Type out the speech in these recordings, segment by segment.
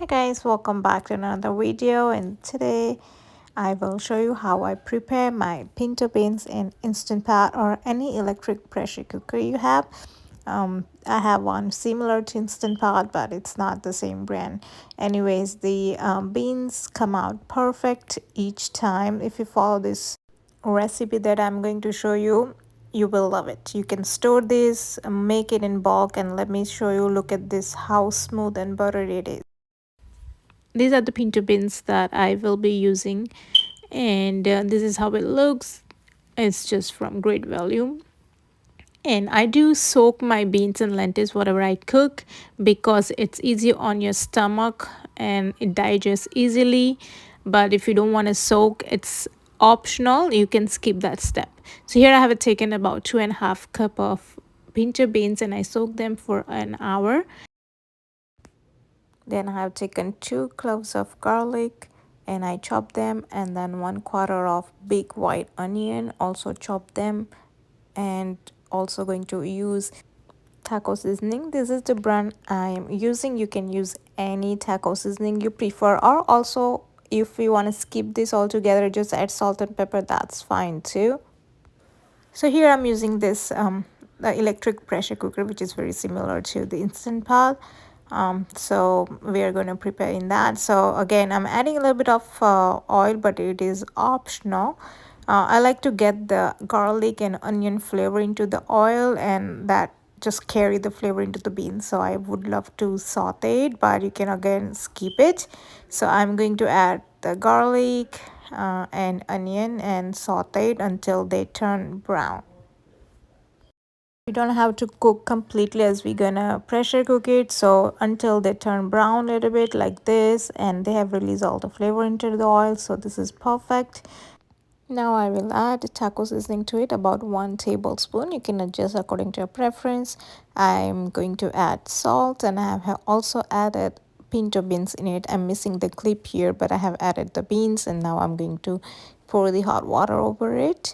Hey guys, welcome back to another video, and today I will show you how I prepare my pinto beans in Instant Pot or any electric pressure cooker you have. I have one similar to Instant Pot, but it's not the same brand. Anyways, the beans come out perfect each time. If you follow this recipe that I'm going to show you, you will love it. You can store this, make it in bulk, and let me show you. Look at this, how smooth and buttery it is. These are the pinto beans that I will be using, and this is how it looks. It's just from great value. And I do soak my beans and lentils whatever I cook because it's easy on your stomach and it digests easily. But if you don't want to soak, it's optional. You can skip that step. So here I have taken about 2.5 cups of pinto beans and I soak them for an hour. Then I have taken 2 cloves of garlic and I chop them, and then 1/4 of big white onion, also chop them, and also going to use taco seasoning. This is the brand I am using. You can use any taco seasoning you prefer, or also if you want to skip this altogether, just add salt and pepper, that's fine too. So here I'm using this the electric pressure cooker, which is very similar to the Instant Pot. So we are going to prepare in that. So again, I'm adding a little bit of oil, but it is optional. I like to get the garlic and onion flavor into the oil, and that just carry the flavor into the beans. So I would love to saute it, but you can again skip it. So I'm going to add the garlic and onion and saute it until they turn brown. You don't have to cook completely as we're gonna pressure cook it, so until they turn brown a little bit like this and they have released all the flavor into the oil, so this is perfect. Now I will add taco seasoning to it, about 1 tablespoon. You can adjust according to your preference. I'm going to add salt, and I have also added pinto beans in it. I'm missing the clip here, but I have added the beans, and now I'm going to pour the hot water over it.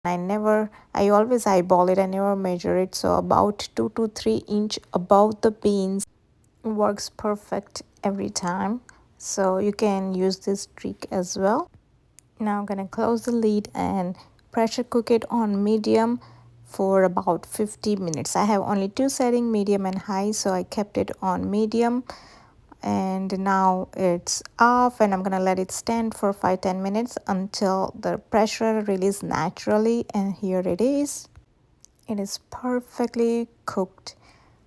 I always eyeball it, I never measure it, so about 2 to 3 inch above the beans works perfect every time. So you can use this trick as well. Now I'm gonna close the lid and pressure cook it on medium for about 50 minutes. I have only two settings, medium and high, so I kept it on medium. And now it's off, and I'm gonna let it stand for 5-10 minutes until the pressure releases naturally. And here it is perfectly cooked.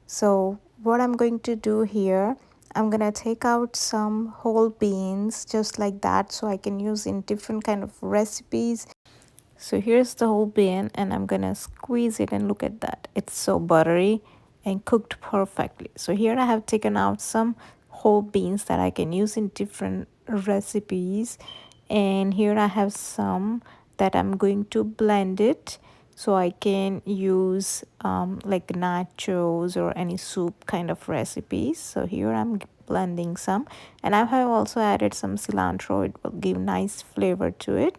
So what I'm going to do here, I'm gonna take out some whole beans just like that, so I can use in different kind of recipes. So here's the whole bean, and I'm gonna squeeze it, and look at that, it's so buttery and cooked perfectly. So here I have taken out some whole beans that I can use in different recipes, and here I have some that I'm going to blend it so I can use like nachos or any soup kind of recipes. So here I'm blending some, and I have also added some cilantro. It will give nice flavor to it,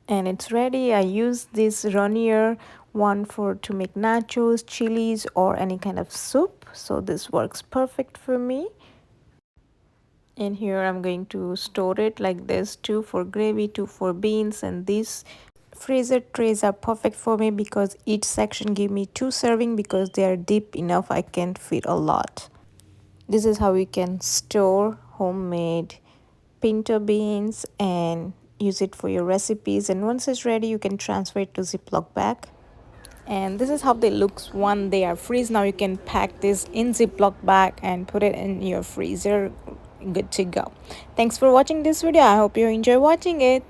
and it's ready. I use this runnier one for to make nachos, chilies, or any kind of soup, so this works perfect for me. And here I'm going to store it like this, 2 for gravy, 2 for beans, and these freezer trays are perfect for me because each section give me 2 serving because they are deep enough, I can fit a lot. This is how you can store homemade pinto beans and use it for your recipes, and once it's ready you can transfer it to Ziploc bag. And this is how they look when they are freeze. Now you can pack this in Ziploc bag and put it in your freezer, good to go. Thanks for watching this video. I hope you enjoy watching it.